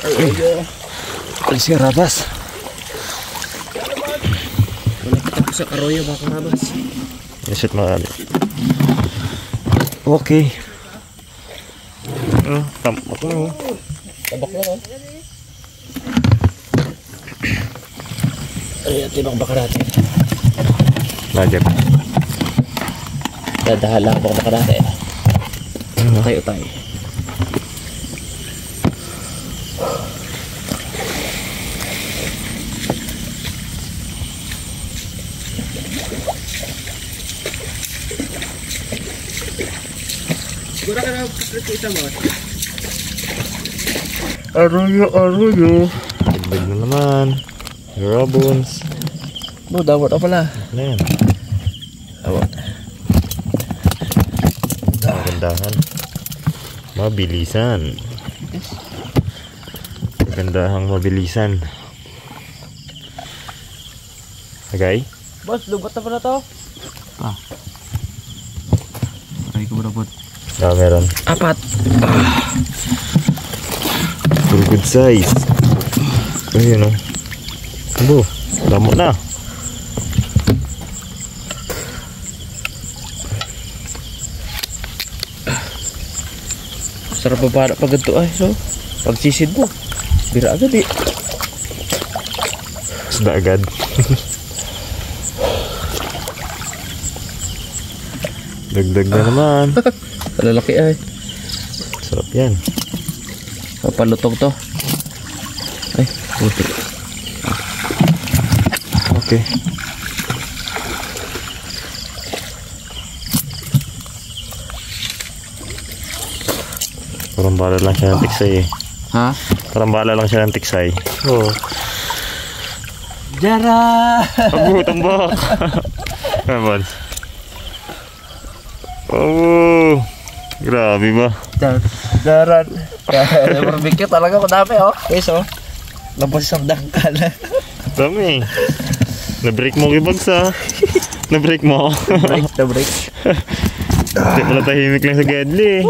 Alis yung rabas. Wala kita sa karoyo baka rabas. Reset makali. Okay. Tambak na oh. Tabak na oh. Ay, tibang baka natin. Lager. Dadahan lang baka natin. Tayo tayo. Siguro ka na kita mo. Arroyo. Dagdag na naman. Rabons. Dawat apa pala. Ano yan? Dawat. Magandahan. Mabilisan. Magandahang mabilisan. Okay? Boss, lubat na pala to. Ay ko berabot. Meron. 4. Full good size. Ayun o. Abo, damo na. Sarap pa pag ganito ay so. Pag sisid mo, bira agad eh. Sudah agad. Dagdag na naman. Lalaki ay. Sarap yan. Papalutong to. Ay, puti. Okay. Parang bala lang siya ng tiksay eh. Ha? Parang bala lang siya ng tiksay. Oo. Jara! Abo, tambak! Naman. Oh, grabe ba? Daran. Barbecue talaga ko dami oh. Guys oh. Labas sa dangkal. Dami. Na-break mo kibags ha. Na-break mo. Break. Hindi pala tahimik lang sa Gedli.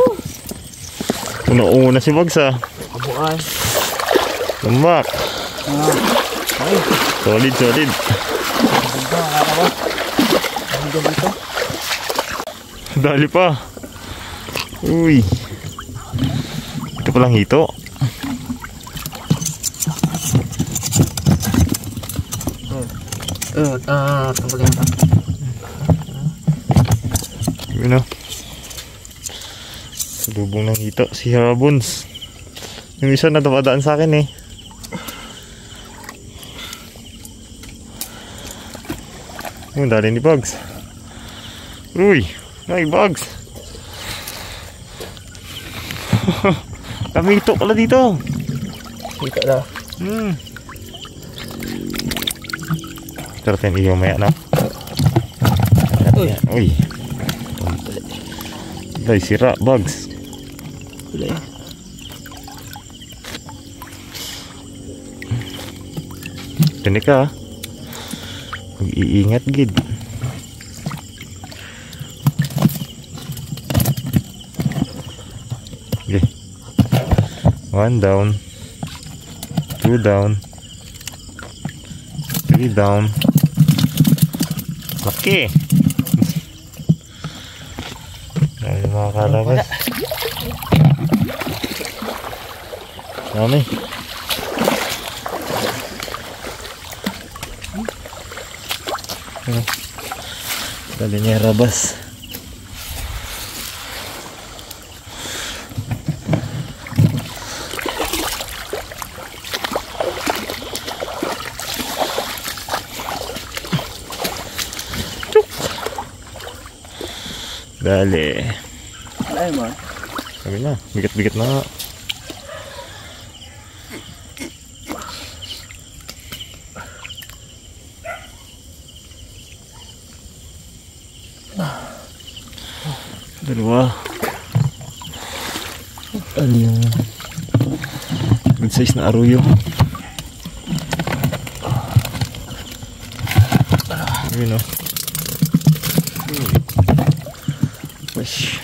Una-una si Bags ha. Abuan. Tambak. Ay. Solid. Ganda nga ba? Ang ganda dito. Dali pa. Uy. Ito palang hito. Tanggalin pa. Yun o. Lubong ng hito. Si Harabons. Yung isa na tapadaan sa akin eh. Yung dali ni Bugs. Uy. Ay, Bugs. Kami hito pala dito. Hito na. Sarap yan iyo maya na. Uy. Ay, sira, Bugs. Wala eh. Tani ka. Mag-iingat gid. Okay. 1 down. 2 down. 3 down. Laki. Ay, mga kalabas. Dami. Dali niya rabas. Dali. Ay mo. Sabi na, bigat-bigat na nga. Dalawa. Ano yung good size na arroyo. Yun o. Wish.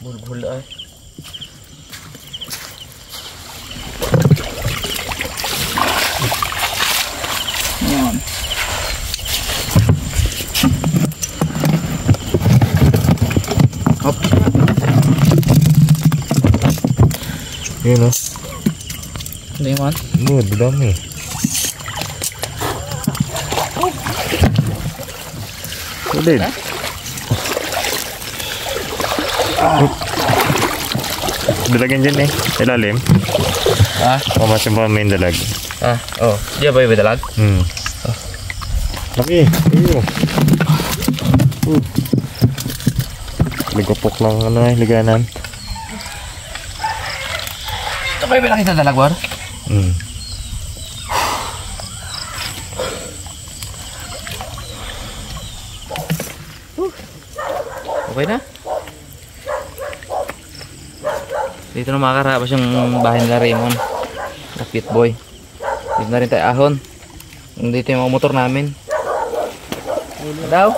Bulbul ay. Yun o. Hindi man. Dami. Solid. Dalagan dyan eh. Ilalim. O mas yung main dalag. Diya ba yung dalag? Laki. Iyo. Ligopok lang liganan. Ito ba yung nakita dalag, War? Okay na. Dito na makakarabas yung bahay nila Raymond. Na Fit Boy. Dito na rin tayo ahon. Dito yung mga motor namin. Daw.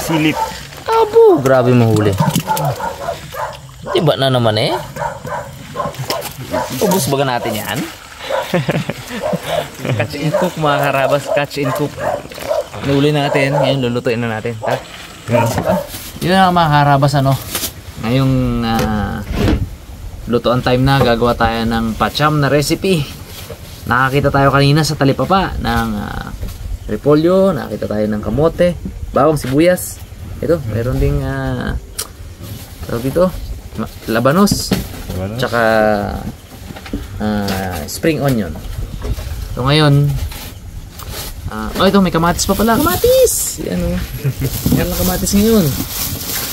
Silip. Abo, grabe mahuli. Diba na naman eh? Ubus baga natin yan? Catch and cook mga karabas. Catch and cook. Nahuli natin. Ngayon lulutuin na natin. Yun ang mga karabas ano. Ngayong lutoan time na. Gagawa tayo ng pacham na recipe. Nakakita tayo kanina sa talipapa ng repolyo. Nakakita tayo ng kamote. Bawang sibuyas. Ito, mayroon ding tawag dito, labanos. Tsaka spring onion. So ngayon, ito may kamatis pa pala. Kamatis! Yan o. Yan ang kamatis ngayon.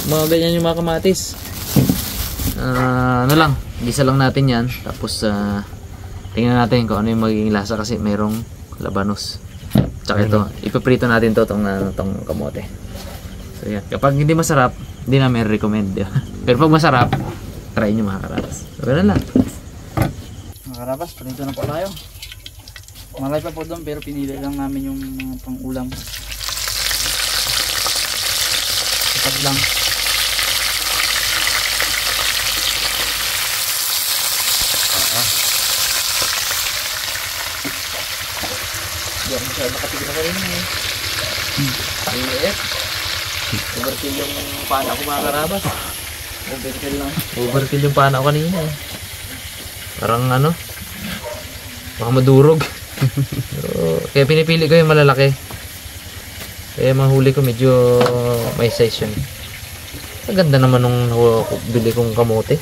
Mga ganyan yung mga kamatis. Ano lang, gisa lang natin yan. Tapos tingnan natin kung ano yung magiging lasa kasi mayroong labanos. Tsaka ito, ipaprito natin to tong kamote. So yan, kapag hindi masarap, hindi namin recommend. Pero pag masarap, try nyo mga karabas. So ganun lang. Mga karabas, prito na po tayo. Malay pa po doon pero pinili lang namin yung pang-ulam. Sapat lang. Hindi ako masyado makatigil ako rin eh. Liit. Overkill yung pana ko mga karabas. Overkill lang. Overkill yung pana ko kanina eh. Parang ano, baka madurog. Pero, kaya pinipili ko yung malalaki. Kaya mahuli ko medyo may size yun. Ang ganda naman nung bili kong kamote.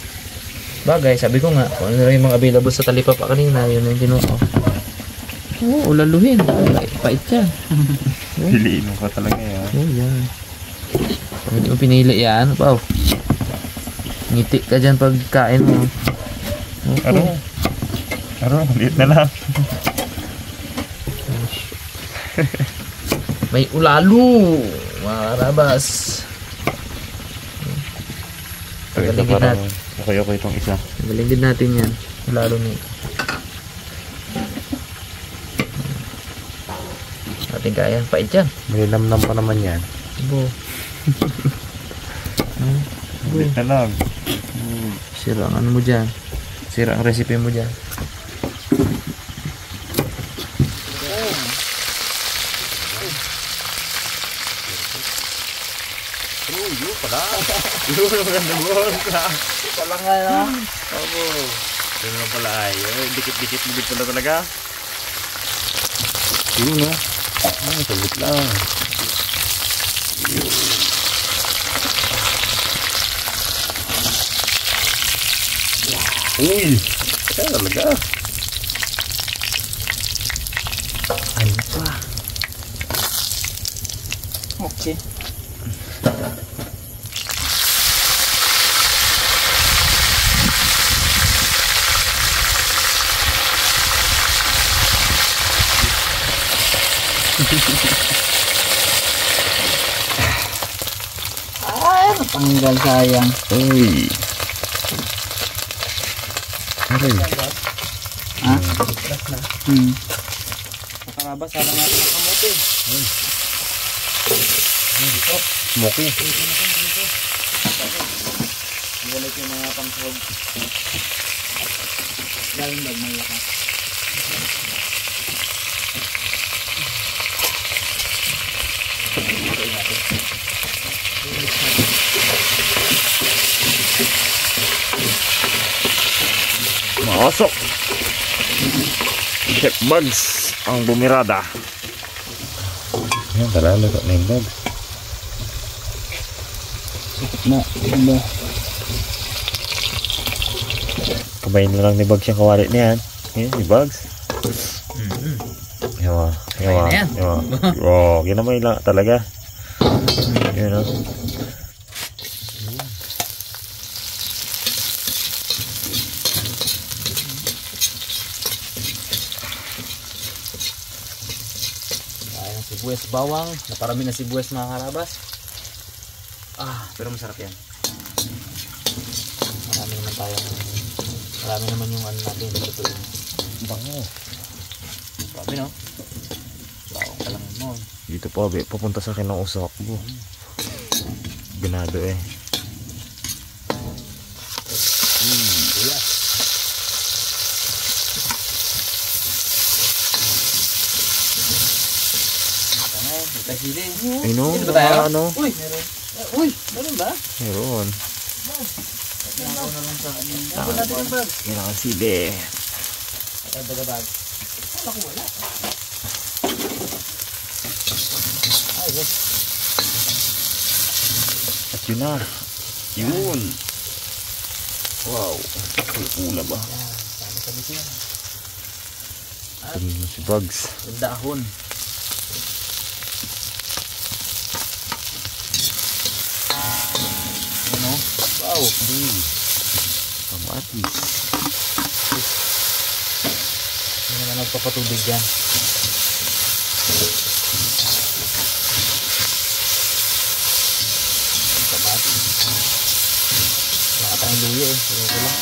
Bagay, sabi ko nga, kung ano yung mga available sa talipapa kanina, yun yung kinuha ko. Oo, ulaluhin. Pait yan. Piliin mo ka talaga yan. Oo, yan. Kung hindi mo pinili yan, wow. Ngiti ka dyan pagkain mo. Liit na lang. May ulalo, mga karabas. Tagalingin natin. Okay itong isa. Tagalingin natin yan. Ulalo nito. Ating kaya, pait yan. May lamnam pa naman yan. Bo. Liit na lang. Sira ang ano mo dyan. Sira ang recipe mo dyan. Yun pala. Yun ang ganda mo. Pala nga na. Opo. Yun naman pala ay. Dikit-dikit mo pala talaga. Yun no. Sagot lang. Uy. Kaya talaga. Ano pa? Okay. Ay, natanggal sayang. Uy. Aray. Ha? Makarabas, salang natin ang kamote. Smoky. Iwalit yung mga pangsahog. Galing bag may lakas. Ito natin. Pasok. Chef Bugs ang bumirada. Yan, tara, lagot na yung Bugs. Na, na. Kabayin na lang ni Bugs yung kawari niyan. Yan, si Bugs. Yawa, yawa, Kabayin na yan. yawa. Oh, ginamay lang talaga. Yan, o. Ayan, sibuyas bawang. Naparami na sibuyas mga karabas. Pero masarap yan. Marami naman tayo. Marami naman yung ano natin. Lutuin. Bango. Sabi no? Bawang ka lang mo. Dito po, papunta sa akin ng usok mo. Binado eh. Sibuyas. Tangay, ito sili. Ay no, Sili ba tayo? ano? Uy, meron. Uy, meron ba? Meron. Ako na lang sa ano. Ako natin ang bag. Kailangan sili. Daga bag. Wala ko wala. Ay, yes. At yun na. Yun. Wow. Pula ba? Sabi siya. Ito na si Bugs. Yung dahon. Ano? Wow. Kamatis. Hindi naman nagpapatubig yan. Kabati. Wala tayong luya eh. Pero ko lang.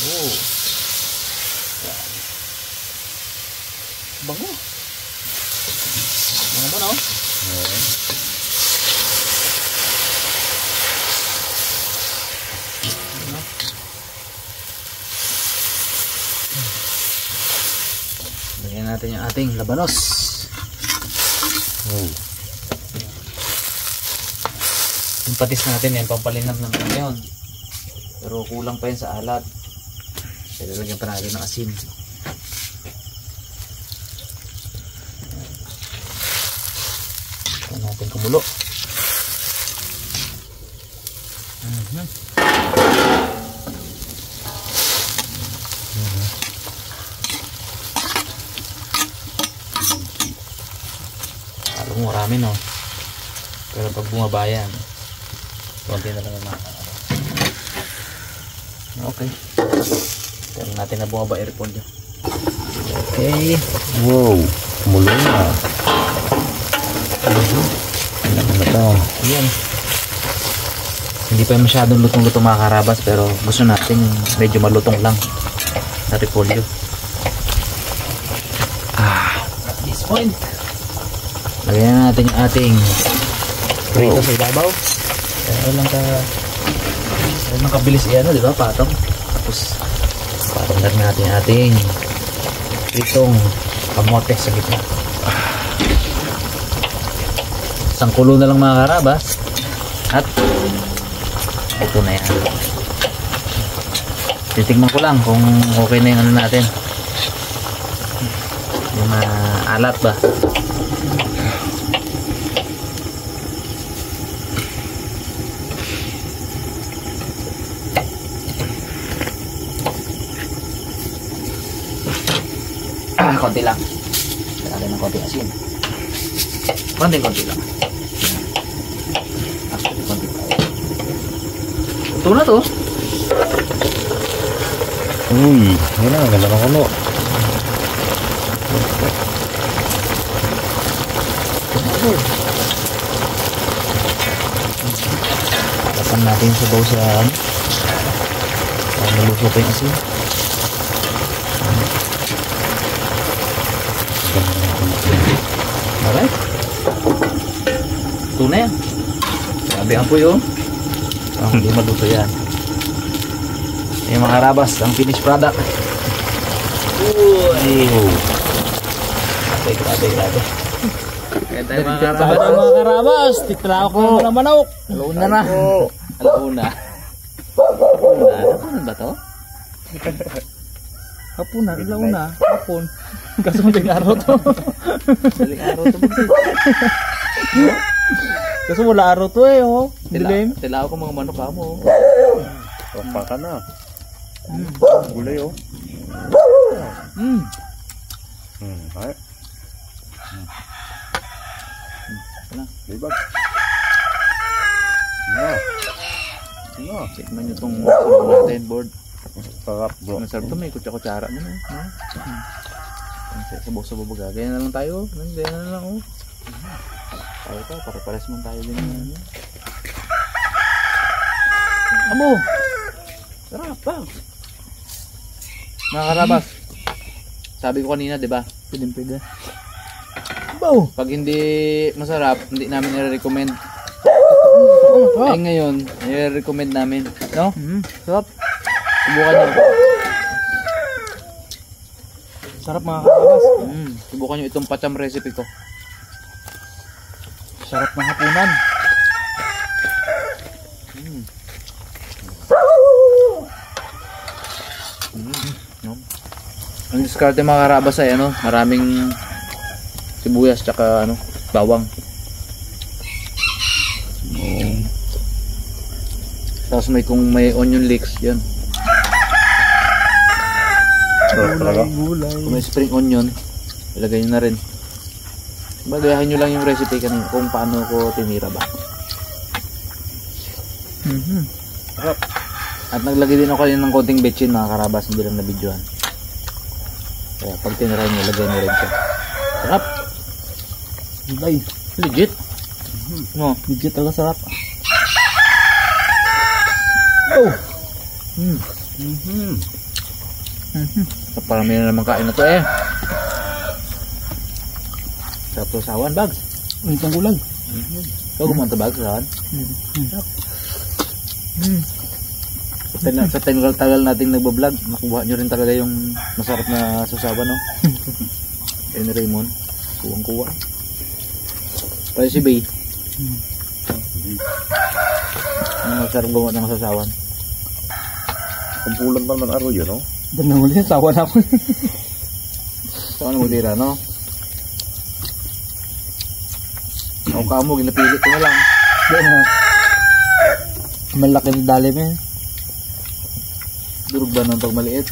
Oh. Bango. Bango mo no? Lagyan natin yung ating labanos. Oh. Yung patis natin yan, pampalinam naman ngayon. Pero kulang pa yun sa alat. Kaya lalagyan pa natin ng asin. Ito natin kumulo. Alam mo, marami no. Pero pag bumaba yan, konti na lang ang makakaraw. Okay. Pero natin na bumaba airpod dyan. Okay. Wow. Mulo na. Ano na to? Ayan. Hindi pa masyadong lutong-lutong mga karabas, pero gusto natin yung medyo malutong lang na repolyo. At this point, lagyan na natin yung ating prito sa ibabaw. Kaya lang kabilis yan, di ba? Patong. Tapos patong lang natin yung ating pritong kamote sa gitna. Isang kulo na lang mga karabas. At ito na yan. Titigman ko lang kung okay na yung ano natin. Yung alat ba? Konti lang. Lagyan ng konti asin. Konti lang. Actually, konti pa. Ito na to. Uy, yun na, ganda ng kulo. Lapan natin sa baw sa maluso pa yung asin. Alright. Ito na yan. Sabi ang po yun. Hindi maluto yan. Yung mga karabas, ang finished product. Uy! Grabe. Kaya tayo mga karabas, titrao ko ng manok. Alauna na. Alauna. Hapunan ba to? Hapunan, ilaw na. Hapon. Kaso madaling araw to. Daling araw to ba? Kaso wala araw to eh, oh. Dilim. Tilaw ko mga manok mo. Papa ka na. Gulay oh. Ay. Libag. No. No. Tikman nyo itong sabaw natin, board. Sarap bro. Masarap to, may kutsa-kutsara mo na. Sabaw-sabaw baga. Ganyan na lang tayo. Ganyan na lang, oh. Tayo to, pare-pares man tayo din. Amo! Sarap pa. Mga karabas, sabi ko kanina, di ba? Pwede. Baw! Pag hindi masarap, hindi namin i-recommend. Ay ngayon, i-recommend namin. No? Sarap. Subukan nyo. Sarap mga karabas. Subukan nyo itong pacham recipe ko. Sarap ng hapunan. Ang diskarte mga karabas ay ano, maraming sibuyas tsaka ano, bawang. Tapos kung may onion leeks, yan. Gulay. Kung may spring onion, ilagay nyo na rin. Bagayahin nyo lang yung recipe kanina kung paano ko tinira ba. At naglagay din ako kanina ng konting betchin mga karabas, hindi lang na videoan. Kaya pag tinira nyo, lagay nyo rin siya. Sarap! Gulay. Legit! No? Legit talaga sarap. Oh! Parami na naman kain na to eh. Sarap to sawan, Bags. Itong gulay. Ikaw gumanta Bags, sawan? Sa tagal nating nagbablog, nakuha nyo rin talaga yung masarap na susawan, no? Kaya ni Raymond, kuwang-kuwa. Kaya si Bay, masarap gumawa ng susawan. Kumpulan pa naman araw yun, no? Doon na huli, sawa na ako. Saan mo tira, no? Ang kamo, ginapilit ko na lang. Doon na. Malaki na dalim eh. Durog ba ng pag maliit?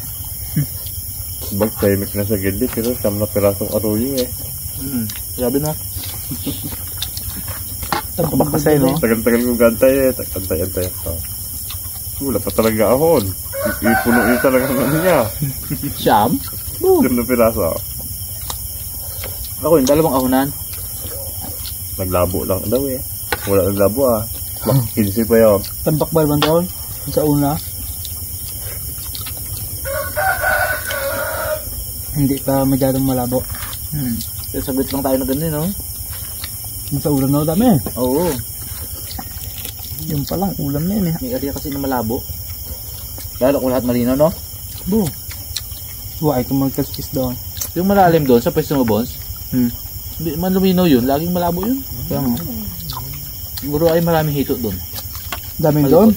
Magtahimik na sa gilid, pero siyam na pirasong aruyo eh. Sabi no? Tabak-kasay, no? Tagal-tagal kong gantay eh. Antay-antay ako. Wala pa talaga ahon. Ipuno yun talaga ng niya. Siyam? Siyam na piraso. Ako yung dalawang ahunan. Naglabo lang daw eh. Wala naglabo ah. Bak 15 pa yun. Tambak ba naman doon? Sa una? Hindi pa masyadong malabo. Kaya sabit lang tayo na ganun, no? Yung sa ulam na dami. Oo. Yung palang ulam na yun eh. May area kasi na malabo. Lalo kung lahat malinaw, no? Bu. Huwag kang magkaspis doon. Yung malalim doon sa pwesto mo, Bones, hindi man luminaw yun. Laging malabo yun. Kaya nga. Siguro ay maraming hito doon. Daming doon?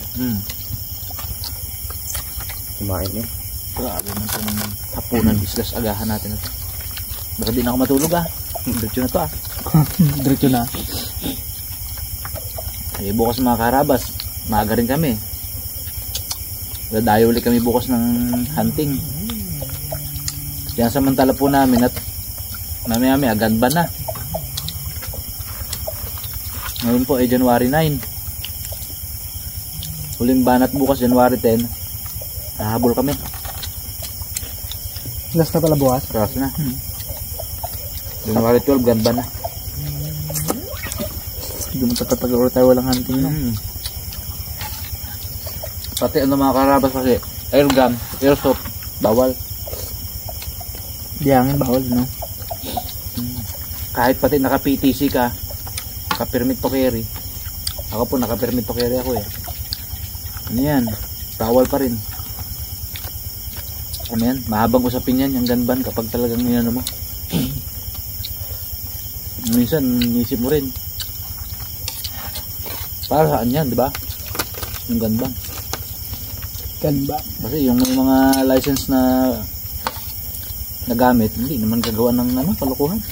Kumain eh. Grabe man itong hapunan islas agahan natin ito. Baka di na ako matulog Diretso na to Diretso na. Eh bukas mga karabas, maaga rin kami. Dadayo ulit kami bukas ng hunting. Yan samantala po namin at mamaya ganban na. Ngayon po ay January 9. Huling banat bukas January 10. Nahabol kami. Last na pala bukas. Cross na. January 12 ganban na. Hindi mo tagal tayo walang hunting no? Pati ano mga karabas kasi airgun, airsoft, bawal. Biyangin bawal no? Kahit pati naka-PTC ka, naka-permit to carry. Ako po naka-permit to carry ako eh. Ano yan? Bawal pa rin. Ano yan? Mahabang usapin yan, yung gunban kapag talagang yan mo. Minsan, nisip mo rin. Para saan yan, di ba? Yung gunban. Gan ba? Kasi yung may mga license na nagamit, hindi naman gagawa ng kalokohan.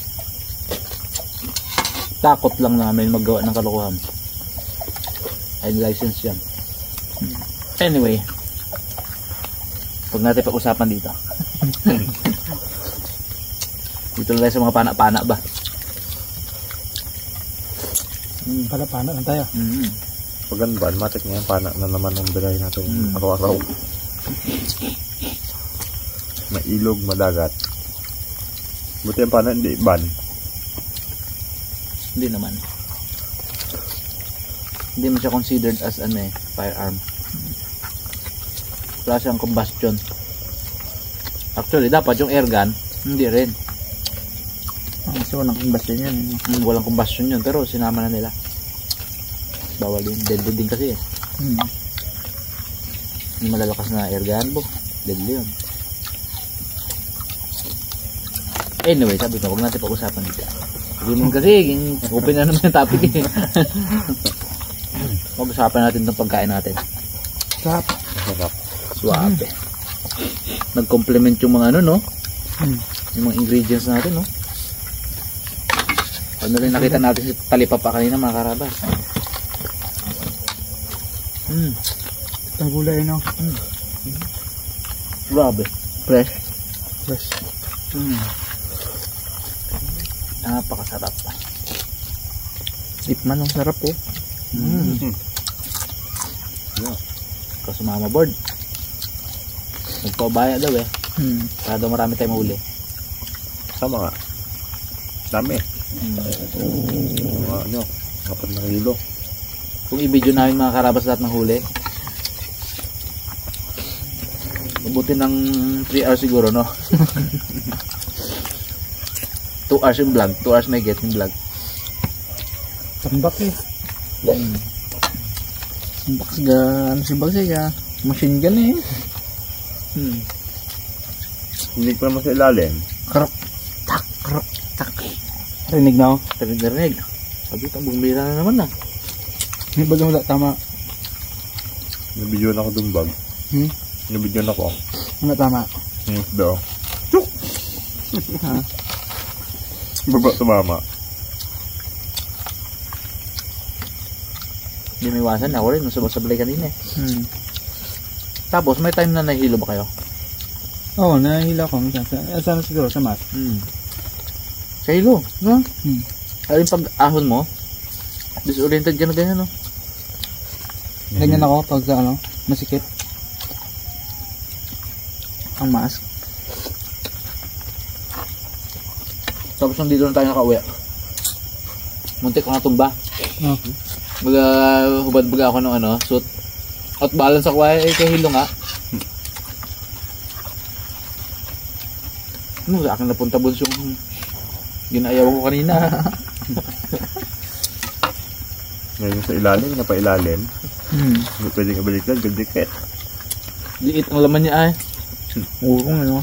Takot lang namin maggawa ng kalokohan. Ay license yan. Anyway, huwag natin pag-usapan dito. Dito lang tayo sa mga pana-pana ba? Pana-pana lang tayo. Paganban, matik ngayon, pana na naman ang bilay natin araw-araw. Mailog, madagat. Buti ang pana, hindi ban. Hindi naman. Hindi mo siya considered as firearm. Wala siyang combustion. Actually, dapat yung air gun, hindi rin. Kasi walang combustion yan. Walang combustion yun, pero sinama na nila. Bawal yun. Deadly din kasi Yung malalakas na air gun, deadly yun. Anyway, sabi ko, huwag natin pag-usapan dito. Sabi mo kasi, open na naman yung topic Pag-usapan natin itong pagkain natin. Sarap. Suwabe. Nag-complement yung mga yung mga ingredients natin, Ano rin nakita natin si talipapa kanina, mga karabas. Ang gulay, no? Suwabe. Fresh. Fresh. Napakasarap. Tikman ang sarap, oh. Kasi mama board. Nagpabaya daw para daw marami tayong mahuli. Sama nga. Dami. Mga 4 na kilo. Kung i-video namin mga karabas lahat ng huli, mabuti ng 3 hours siguro, no? 2 hours yung vlog. 2 hours may get yung vlog. Tambak Tambak siya. Ano si Bag siya? Machine gun Hindi pa naman sa ilalim. Krok. Tak. Krok. Tak. Rinig na, oh. Rinig. Sabi ito, bumira na naman na. May bagang wala. Tama. Nabidyoan ako dumbag. Nabidyoan ako. Ano tama? Daw. Chuk! Baba tumama. Hindi may iwasan. Ako rin, sumasablay kanina Tapos, may time na nahihilo ba kayo? Oo, nahihila ko. Saan siguro? Sa mat? Sa hilo, no? Yung pag-ahon mo, disoriented ka na ganyan, no? Ganyan ako pag masikip. Ang mask. Tapos nandito na tayo nakauwi. Muntik ko nga tumba. Hubad-baga ako ng suit. Out balance ako ay kay hilo nga. Sa akin napunta buns yung ginayaw ko kanina. Ngayon sa ilalim, napailalim. Hindi pwedeng ibaliktad, gandikit. Liit ang laman niya ay. Urong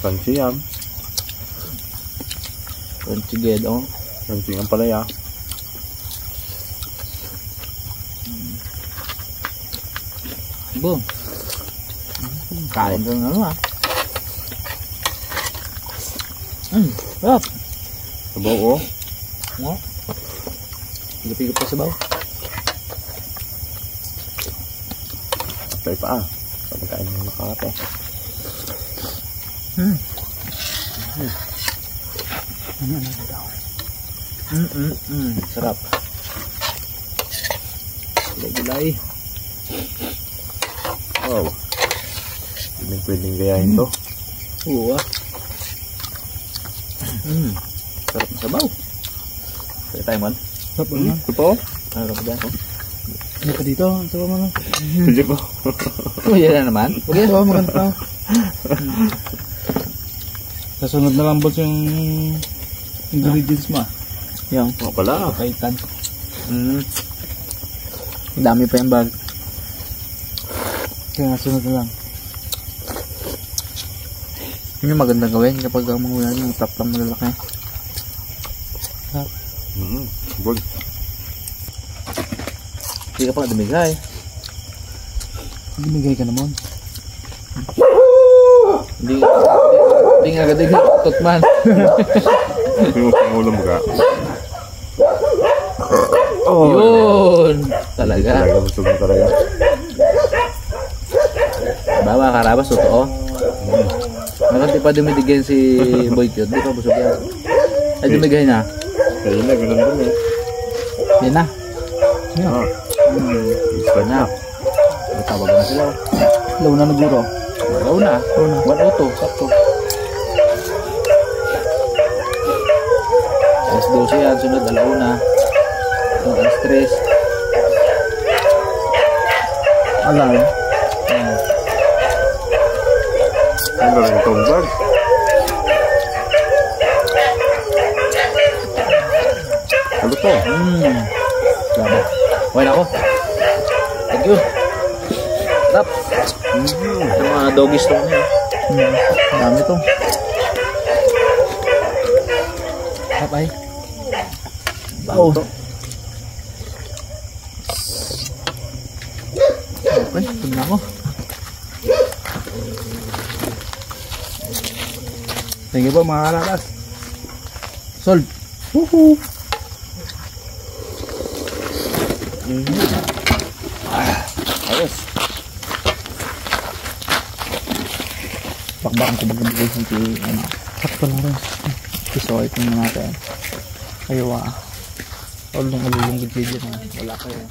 Crunchy yan. Crunchy oh. Crunchy ang palaya. Boom. Kain ko ng sarap. Sabaw, oh. Higop-higop pa sabaw. Apply pa, sa pagkain ng nakakate. Sarap. Gulay-gulay. Wow. Hindi pwedeng gayahin to. Oo Sarap na sabaw. Kaya tayo man. Sarap naman. Ito po? Sarap dyan. Ano ka dito? Ito ka man. Hindi po. Yan na naman. Ito ka maganda. Kasunod na lang boss yung ingredients mo. Yung. Mga pala. Kaitan. Dami pa yung bag. Kaya sunod na lang. Yun yung magandang gawin kapag ang mangulan yung top lang malalaki. Good. Hindi ka pa dumigay. Binigay ka naman. Hindi nga agad tutman. Hindi mo pangulam ka. Yun! Talaga. Talaga busog mo talaga. Bawa karabas, totoo. Bakit di pa dumidigyan si Boy Cute? Di pa busog yan. Ay, dumigay na. Kaya na, ganun din eh. Yan na. Ah. Isa na. Tawag na sila. Ilaw na naguro. Ikaw na. 102. Sakto. Alas 12 yan. Sunod alauna. Sunod alas 3. Alarm. Ano rin itong bag? Ano to? Grabe. Okay na ako. Thank you. Tap. Yung mga doggies to niya. Marami to. Tap ay. Oh. Okay, ito na ako. Thank you po mga kalakas. Solve. Woohoo. Ayos. Bakbakan ko mag-ibigay sa ano. Sakto lang rin. Isoy ito na natin. Ayaw all ng alulong video na wala kayo.